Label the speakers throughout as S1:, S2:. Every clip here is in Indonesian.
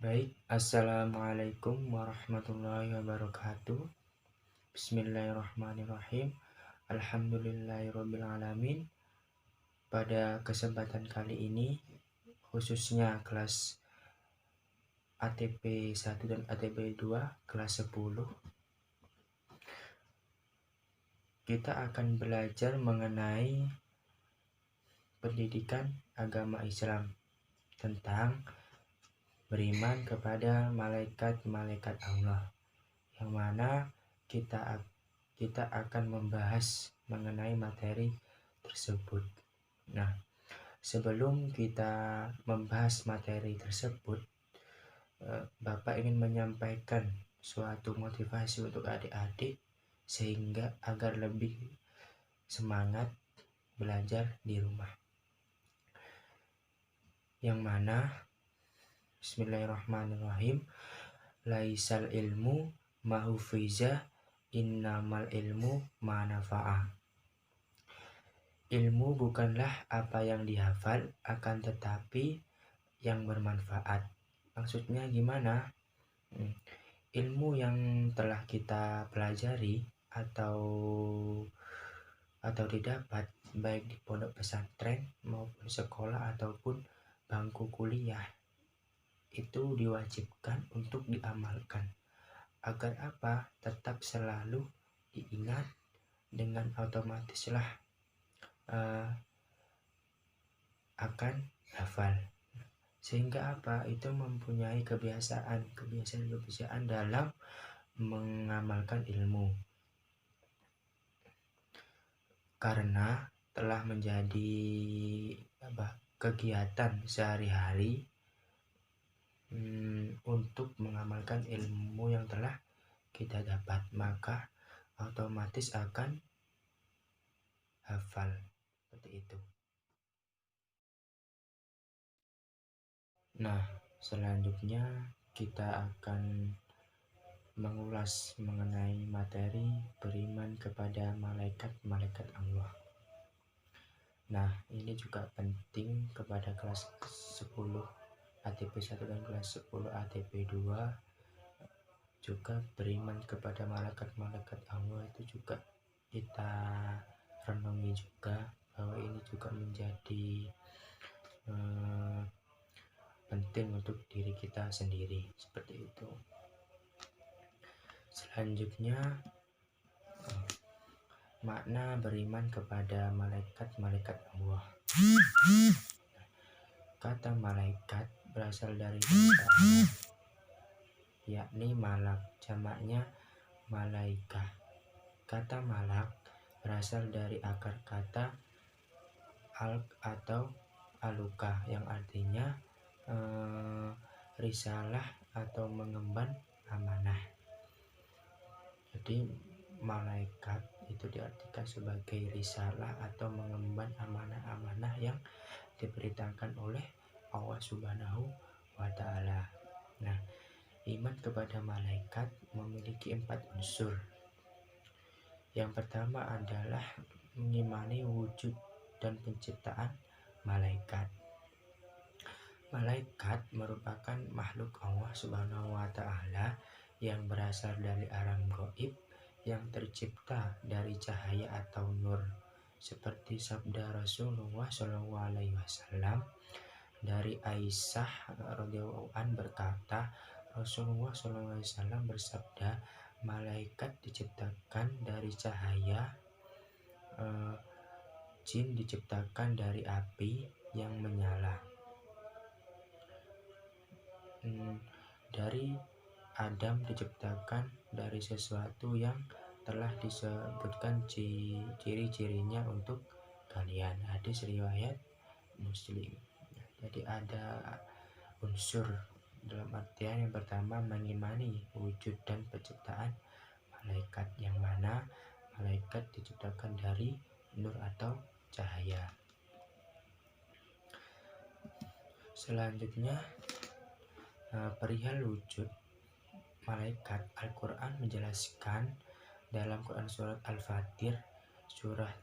S1: Baik, Assalamualaikum warahmatullahi wabarakatuh. Bismillahirrahmanirrahim. Alhamdulillahirrabbilalamin. Pada kesempatan kali ini, khususnya kelas ATP 1 dan ATP 2, kelas 10, kita akan belajar mengenai pendidikan agama Islam tentang beriman kepada malaikat-malaikat Allah, yang mana kita akan membahas mengenai materi tersebut. Nah, sebelum kita membahas materi tersebut, Bapak ingin menyampaikan suatu motivasi untuk adik-adik sehingga agar lebih semangat belajar di rumah. Yang mana Bismillahirrahmanirrahim. Laisal ilmu mahufiza innamal ilmu manafa'ah. Ilmu bukanlah apa yang dihafal, akan tetapi yang bermanfaat. Maksudnya gimana? Ilmu yang telah kita pelajari atau didapat baik di pondok pesantren maupun sekolah ataupun bangku kuliah, itu diwajibkan untuk diamalkan. Agar apa? Tetap selalu diingat, dengan otomatislah akan hafal. Sehingga apa? Itu mempunyai kebiasaan dalam mengamalkan ilmu. Karena telah menjadi kegiatan sehari-hari untuk mengamalkan ilmu yang telah kita dapat, maka otomatis akan hafal seperti itu. Nah, selanjutnya kita akan mengulas mengenai materi beriman kepada malaikat-malaikat Allah. Nah, ini juga penting kepada kelas 10 ATP 1 dan kelas 10 ATP 2. Juga beriman kepada malaikat-malaikat Allah itu juga kita renungi juga, bahwa ini juga menjadi penting untuk diri kita sendiri, seperti itu. Selanjutnya, makna beriman kepada malaikat-malaikat Allah. Kata malaikat berasal dari bahasa Arab, yakni malak, jamaknya malaikah. Kata malak berasal dari akar kata alq atau aluka, yang artinya risalah atau mengemban amanah. Jadi malaikat itu diartikan sebagai risalah atau mengemban amanah-amanah yang diberitakan oleh Allah Subhanahu wa Ta'ala. Nah, iman kepada malaikat memiliki 4 unsur. Yang pertama adalah mengimani wujud dan penciptaan malaikat. Malaikat merupakan makhluk Allah Subhanahu wa Ta'ala yang berasal dari alam gaib, yang tercipta dari cahaya atau nur, seperti sabda Rasulullah SAW dari Aisyah radhiyallahu an berkata, Rasulullah SAW bersabda, malaikat diciptakan dari cahaya, jin diciptakan dari api yang menyala. Dari Adam diciptakan dari sesuatu yang telah disebutkan ciri-cirinya untuk kalian. Hadis riwayat Muslim. Jadi ada unsur dalam artian yang pertama mengimani wujud dan penciptaan malaikat, yang mana malaikat diciptakan dari nur atau cahaya. Selanjutnya, perihal wujud malaikat, Al-Quran menjelaskan dalam Quran surat Al-Fatir surah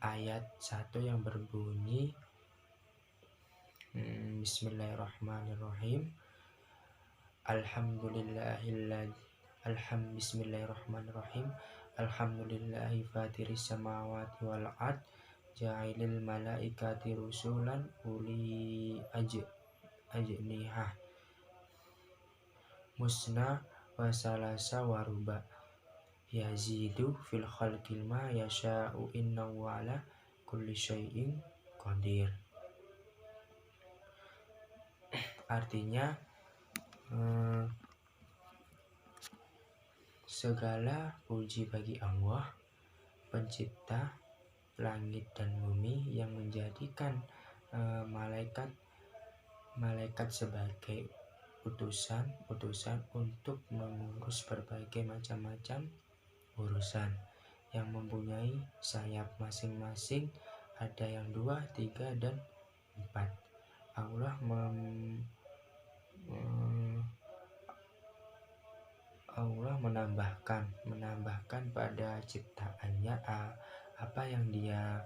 S1: ayat 1 yang berbunyi Bismillahirrahmanirrahim. Bismillahirrahmanirrahim. Alhamdulillahi fatiris samawati wal ard ja'ilil malaikati rusulan uli ajnihah musna wa salasa wa ruba yazidu fil khalqil ma yasha'u innahu ala kulli syai'in qadir. Artinya segala puji bagi Allah, pencipta langit dan bumi, yang menjadikan malaikat sebagai utusan untuk mengurus berbagai macam-macam urusan, yang mempunyai sayap masing-masing, ada yang 2, 3, dan 4. Allah menambahkan pada ciptaannya apa yang dia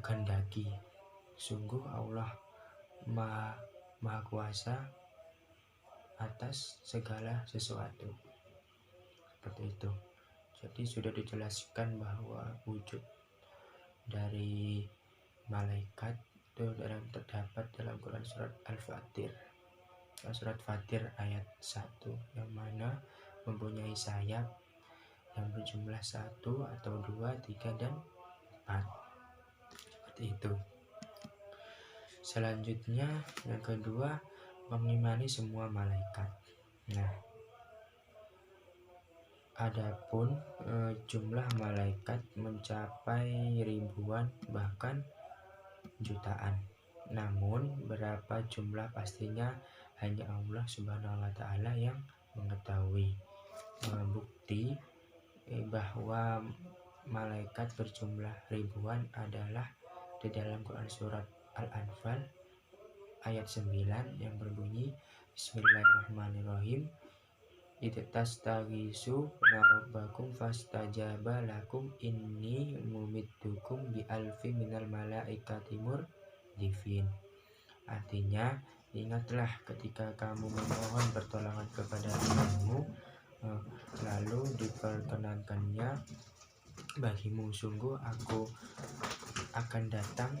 S1: kehendaki. Sungguh Allah maha kuasa atas segala sesuatu. Seperti itu. Jadi sudah dijelaskan bahwa wujud dari malaikat itu terdapat dalam Quran surat Al-Fatir, surat Fatir ayat 1, yang mana mempunyai sayap yang berjumlah 1 atau 2, 3, dan 4. Seperti itu. Selanjutnya yang kedua, mengimani semua malaikat. Nah, adapun jumlah malaikat mencapai ribuan bahkan jutaan. Namun berapa jumlah pastinya hanya Allah Subhanahu wa Ta'ala yang mengetahui. Bukti bahwa malaikat berjumlah ribuan adalah di dalam Quran surat Al-Anfal ayat 9 yang berbunyi Bismillahirrahmanirrahim. Idtastaghisu rabbakum fastajaba lakum inni mumiddukum bi alfi minal malaikati murdifin. Artinya, ingatlah ketika kamu memohon pertolongan kepada Tuhanmu, lalu diperkenankannya bagimu. Sungguh aku akan datang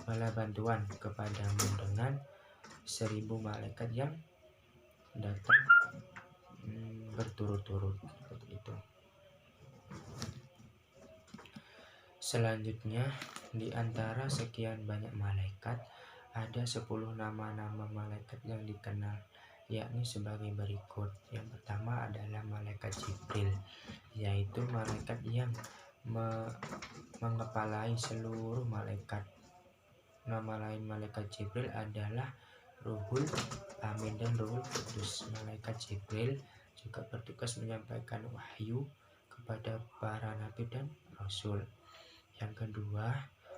S1: bala bantuan kepadamu dengan 1000 malaikat yang datang berturut-turut. Seperti itu. Selanjutnya, di antara sekian banyak malaikat, ada 10 nama-nama malaikat yang dikenal, yakni sebagai berikut. Yang pertama adalah malaikat Jibril, yaitu malaikat yang mengepalai seluruh malaikat. Nama lain malaikat Jibril adalah Ruhul Amin dan Ruhul Qudus. Malaikat Jibril juga bertugas menyampaikan wahyu kepada para nabi dan rasul. Yang kedua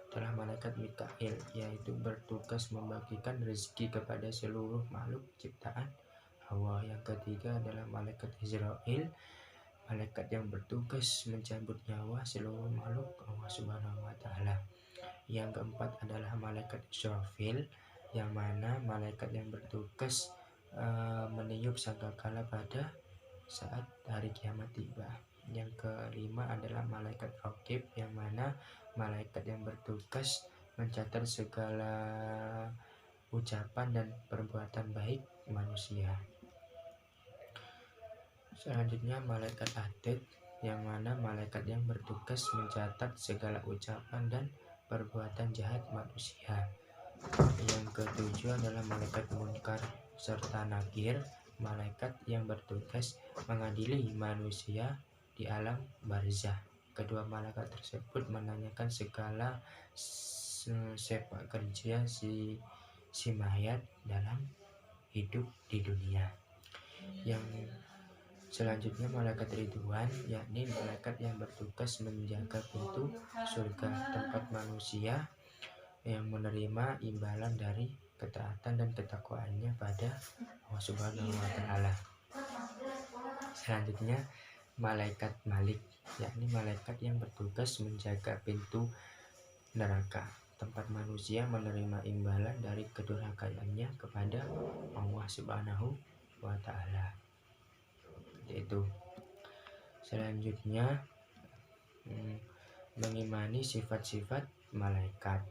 S1: adalah malaikat Mikail, yaitu bertugas membagikan rezeki kepada seluruh makhluk ciptaan Allah. Yang ketiga adalah malaikat Israel, malaikat yang bertugas mencabut nyawa seluruh makhluk Allah Subhanahu wa Ta'ala. Yang keempat adalah malaikat Israfil, yang mana malaikat yang bertugas meniup sangkakala pada saat hari kiamat tiba. Yang kelima adalah malaikat Raqib, yang mana malaikat yang bertugas mencatat segala ucapan dan perbuatan baik manusia. Selanjutnya malaikat Atid, yang mana malaikat yang bertugas mencatat segala ucapan dan perbuatan jahat manusia. Yang ketujuh adalah malaikat Munkar serta Nakir, malaikat yang bertugas mengadili manusia di alam barzah. Kedua malaikat tersebut menanyakan segala sepak kerja si mayat dalam hidup di dunia. Yang selanjutnya malaikat Ridwan, yakni malaikat yang bertugas menjaga pintu surga, tempat manusia yang menerima imbalan dari ketaatan dan ketakwaannya pada Allah Subhanahu wa Ta'ala. Selanjutnya malaikat Malik, yakni malaikat yang bertugas menjaga pintu neraka. tempat manusia menerima imbalan dari kedurhakaannya kepada Allah Subhanahu wa Ta'ala. Itu. Selanjutnya mengimani sifat-sifat malaikat.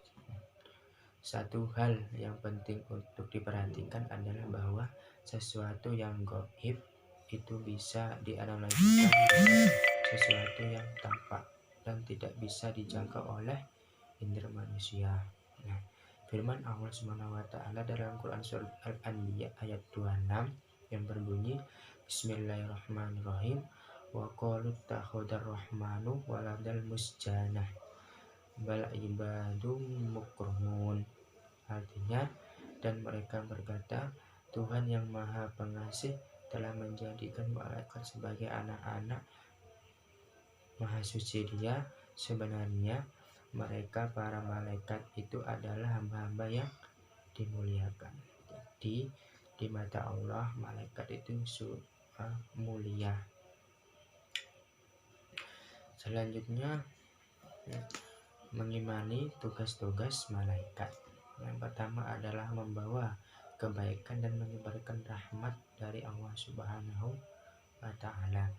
S1: Satu hal yang penting untuk diperhatikan adalah bahwa sesuatu yang gaib itu bisa dianalogikan dengan sesuatu yang tampak dan tidak bisa dijangkau oleh indera manusia. Nah, firman Allah Subhanahu wa Ta'ala dalam Quran surat Al-Anbiya ayat 26 yang berbunyi Bismillahirrahmanirrahim wa qalu takhadar rahmanu waladal musjanah bal ibadum mukramun. Artinya, dan mereka berkata, Tuhan yang Maha Pengasih telah menjadikan malaikat sebagai anak-anak. Maha suci Dia, sebenarnya mereka para malaikat itu adalah hamba-hamba yang dimuliakan. Jadi di mata Allah malaikat itu mulia. Selanjutnya mengimani tugas-tugas malaikat. Yang pertama adalah membawa kebaikan dan menyebarkan rahmat dari Allah Subhanahu wa Ta'ala.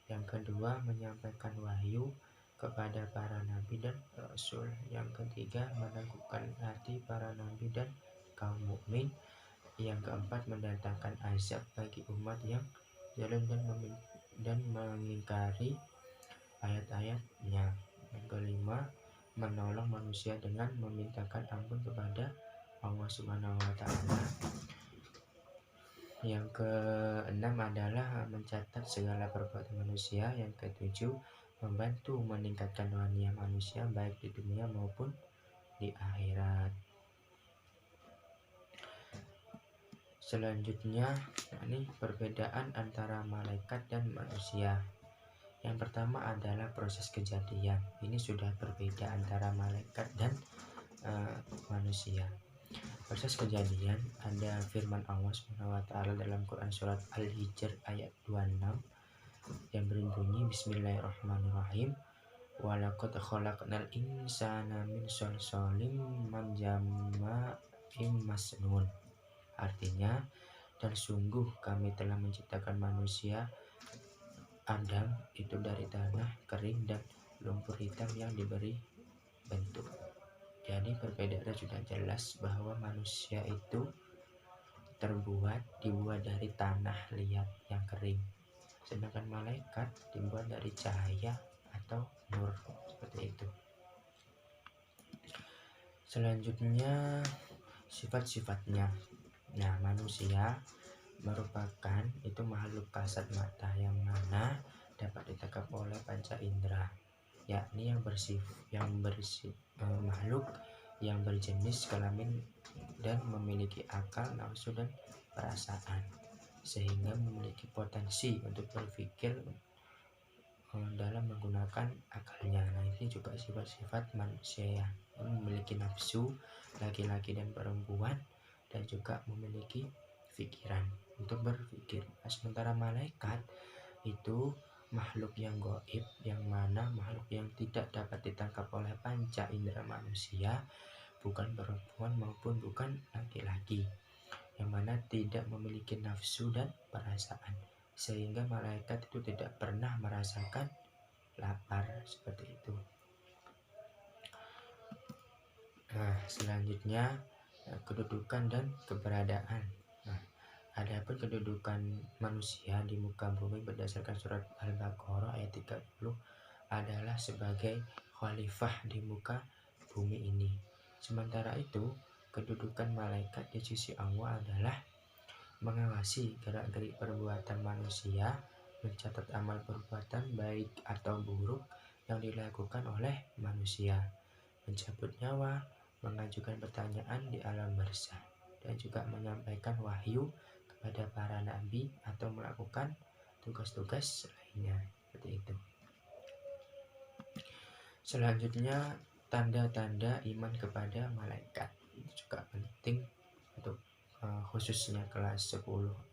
S1: Yang kedua, menyampaikan wahyu kepada para nabi dan rasul. Yang ketiga, meneguhkan hati para nabi dan kaum mukmin. Yang keempat, mendatangkan azab bagi umat yang zalim dan mengingkari ayat-ayatnya. Yang kelima, menolong manusia dengan memintakan ampun kepada Allah Subhanahu wa Ta'ala. Yang keenam adalah mencatat segala perbuatan manusia. Yang ketujuh, membantu meningkatkan dunia manusia baik di dunia maupun di akhirat. Selanjutnya, ini perbedaan antara malaikat dan manusia. Yang pertama adalah proses kejadian. Ini sudah berbeda antara malaikat dan manusia. Proses kejadian ada firman Allah Subhanahu wa Ta'ala dalam Quran surat Al-Hijr ayat 26 yang berbunyi Bismillahirrahmanirrahim. Walaqad khalaqnal insana min shalshalin min masnun. Artinya, dan sungguh kami telah menciptakan manusia Adam itu dari tanah kering dan lumpur hitam yang diberi bentuk. Jadi perbedaannya sudah jelas bahwa manusia itu dibuat dari tanah liat yang kering, sedangkan malaikat dibuat dari cahaya atau nur, seperti itu. Selanjutnya sifat-sifatnya. Nah, manusia merupakan itu makhluk kasat mata yang mana dapat ditangkap oleh panca indera, yakni makhluk yang berjenis kelamin dan memiliki akal, nafsu dan perasaan, sehingga memiliki potensi untuk berpikir dalam menggunakan akalnya. Nah, ini juga sifat-sifat manusia yang memiliki nafsu, laki-laki dan perempuan, dan juga memiliki pikiran untuk berpikir. Sementara malaikat itu makhluk yang gaib, yang mana makhluk yang tidak dapat ditangkap oleh panca indera manusia, bukan perempuan maupun bukan laki-laki, yang mana tidak memiliki nafsu dan perasaan, sehingga malaikat itu tidak pernah merasakan lapar, seperti itu. Nah, selanjutnya kedudukan dan keberadaan. Adapun kedudukan manusia di muka bumi berdasarkan surat Al-Baqarah ayat 30 adalah sebagai khalifah di muka bumi ini. Sementara itu, kedudukan malaikat di sisi Allah adalah mengawasi gerak-gerik perbuatan manusia, mencatat amal perbuatan baik atau buruk yang dilakukan oleh manusia, mencabut nyawa, mengajukan pertanyaan di alam barzah, dan juga menyampaikan wahyu kepada para nabi atau melakukan tugas-tugas lainnya, seperti itu. Selanjutnya, tanda-tanda iman kepada malaikat. Ini juga penting untuk khususnya kelas 10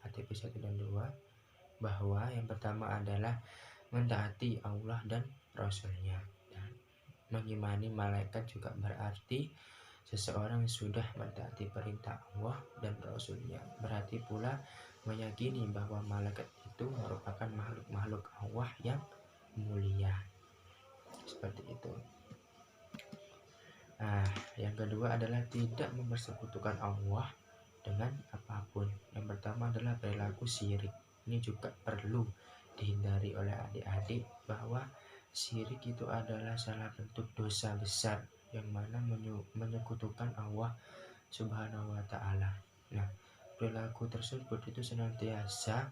S1: ATP 1 dan 2, bahwa yang pertama adalah mentaati Allah dan Rasulnya. Dan mengimani malaikat juga berarti seseorang sudah mentaati perintah Allah dan Rasulnya, berarti pula meyakini bahwa malaikat itu merupakan makhluk-makhluk Allah yang mulia. Seperti itu. Nah, yang kedua adalah tidak mempersekutukan Allah dengan apapun. Yang pertama adalah perilaku syirik. Ini juga perlu dihindari oleh adik-adik, bahwa syirik itu adalah salah bentuk dosa besar yang mana menyekutukan Allah Subhanahu wa Ta'ala. Nah, perilaku tersebut itu senantiasa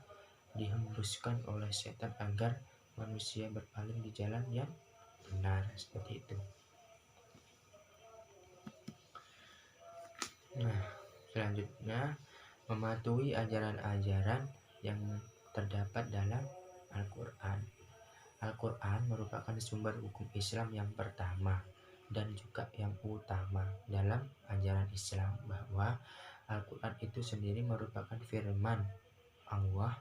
S1: dihembuskan oleh setan agar manusia berpaling di jalan yang benar, seperti itu. Nah, selanjutnya mematuhi ajaran-ajaran yang terdapat dalam Al-Quran. Al-Quran merupakan sumber hukum Islam yang pertama dan juga yang utama dalam ajaran Islam, bahwa Al-Quran itu sendiri merupakan firman Allah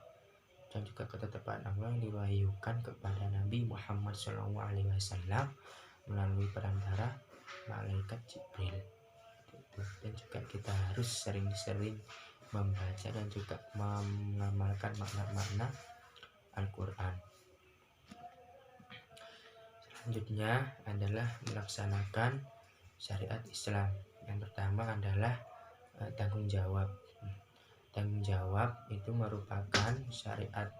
S1: dan juga ketetapan Allah yang diwahyukan kepada Nabi Muhammad SAW melalui perantara malaikat Jibril. Dan juga kita harus sering-sering membaca dan juga mengamalkan makna-makna Al-Quran. Selanjutnya adalah melaksanakan syariat Islam. Yang pertama adalah tanggung jawab. Tanggung jawab itu merupakan syariat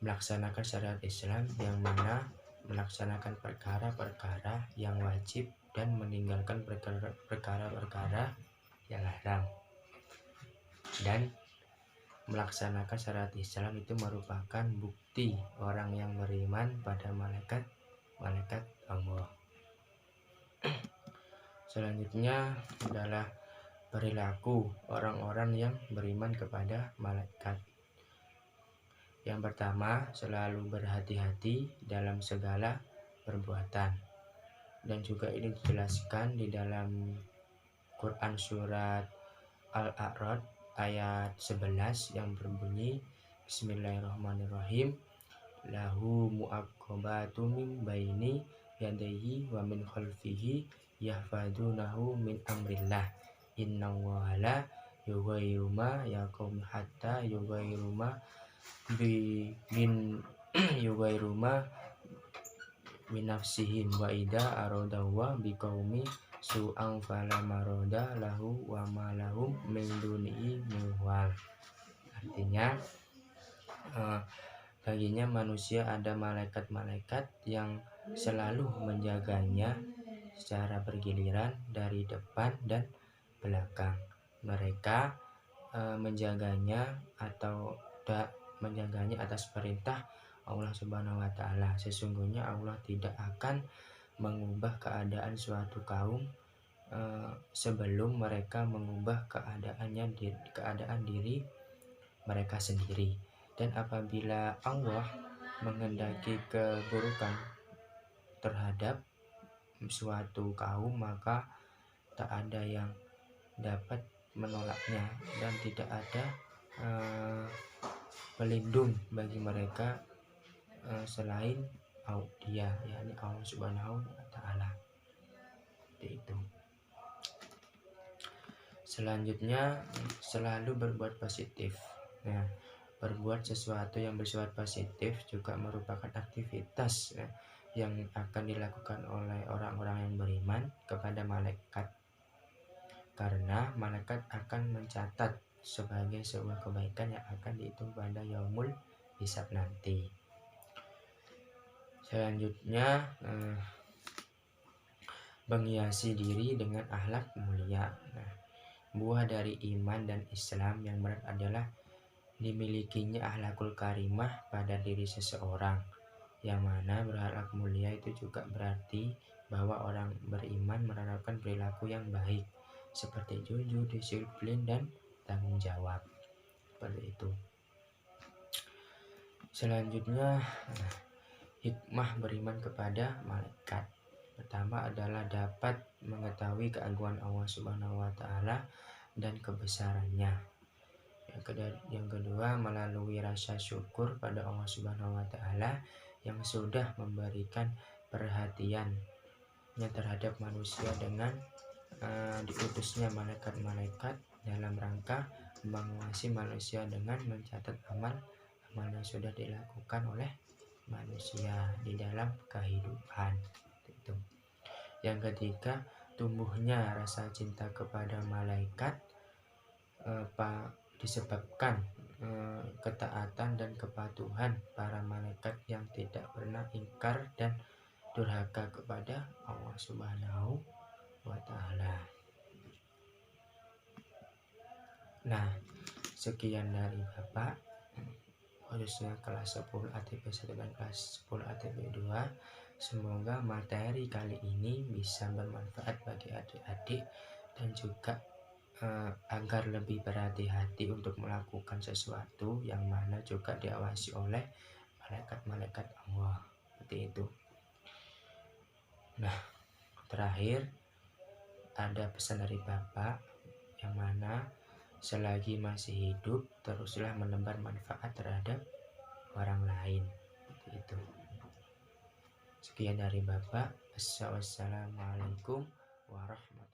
S1: melaksanakan syariat Islam, yang mana melaksanakan perkara-perkara yang wajib dan meninggalkan perkara-perkara yang haram. Dan melaksanakan syariat Islam itu merupakan bukti orang yang beriman pada malaikat Allah. Selanjutnya adalah perilaku orang-orang yang beriman kepada malaikat. Yang pertama, selalu berhati-hati dalam segala perbuatan. Dan juga ini dijelaskan di dalam Quran surat Al-A'raf ayat 11 yang berbunyi, Bismillahirrahmanirrahim, lahu mu'aqqabatu min baini yadayhi wa min khalfihi yahfadunahu min amrillah innallaha la yughayyiru ma yaqum hatta yughayyiru ma yughayyiru ma min nafsihim wa idza aradahu biqaumi su'an fala maroda lahu wa ma lahum min dunihi min wal. Artinya baginya manusia ada malaikat-malaikat yang selalu menjaganya secara bergiliran dari depan dan belakang. Mereka menjaganya atas perintah Allah Subhanahu wa Ta'ala. Sesungguhnya Allah tidak akan mengubah keadaan suatu kaum sebelum mereka mengubah keadaan diri mereka sendiri. Dan apabila Allah menghendaki keburukan terhadap suatu kaum, maka tak ada yang dapat menolaknya dan tidak ada pelindung bagi mereka selain Dia, yakni Allah Subhanahu wa Ta'ala. Itu. Selanjutnya, selalu berbuat positif. Nah, berbuat sesuatu yang bersifat positif juga merupakan aktivitas yang akan dilakukan oleh orang-orang yang beriman kepada malaikat, karena malaikat akan mencatat sebagai sebuah kebaikan yang akan dihitung pada yaumul hisab nanti. Selanjutnya, menghiasi diri dengan akhlak mulia. Nah, buah dari iman dan Islam yang berat adalah dimilikinya akhlakul karimah pada diri seseorang, yang mana berakhlak mulia itu juga berarti bahwa orang beriman menerapkan perilaku yang baik seperti jujur, disiplin, dan tanggung jawab. Seperti itu. Selanjutnya, hikmah beriman kepada malaikat. Pertama adalah dapat mengetahui keagungan Allah Subhanahu wa Ta'ala dan kebesarannya. Yang kedua, melalui rasa syukur pada Allah Subhanahu wa Ta'ala yang sudah memberikan perhatiannya terhadap manusia dengan diutusnya malaikat-malaikat dalam rangka mengawasi manusia dengan mencatat amal yang sudah dilakukan oleh manusia di dalam kehidupan. Itu. Yang ketiga, tumbuhnya rasa cinta kepada malaikat disebabkan ketaatan dan kepatuhan para malaikat yang tidak pernah ingkar dan durhaka kepada Allah Subhanahu wa Ta'ala. Nah, sekian dari Bapak, khususnya kelas 10 ATP 1 dan kelas 10 ATP 2. Semoga materi kali ini bisa bermanfaat bagi adik-adik dan juga agar lebih berhati-hati untuk melakukan sesuatu yang mana juga diawasi oleh malaikat-malaikat Allah. Seperti itu. Nah, terakhir ada pesan dari Bapak yang mana selagi masih hidup teruslah menebar manfaat terhadap orang lain. Itu. Sekian dari Bapak. Wassalamualaikum warahmatullahi wabarakatuh.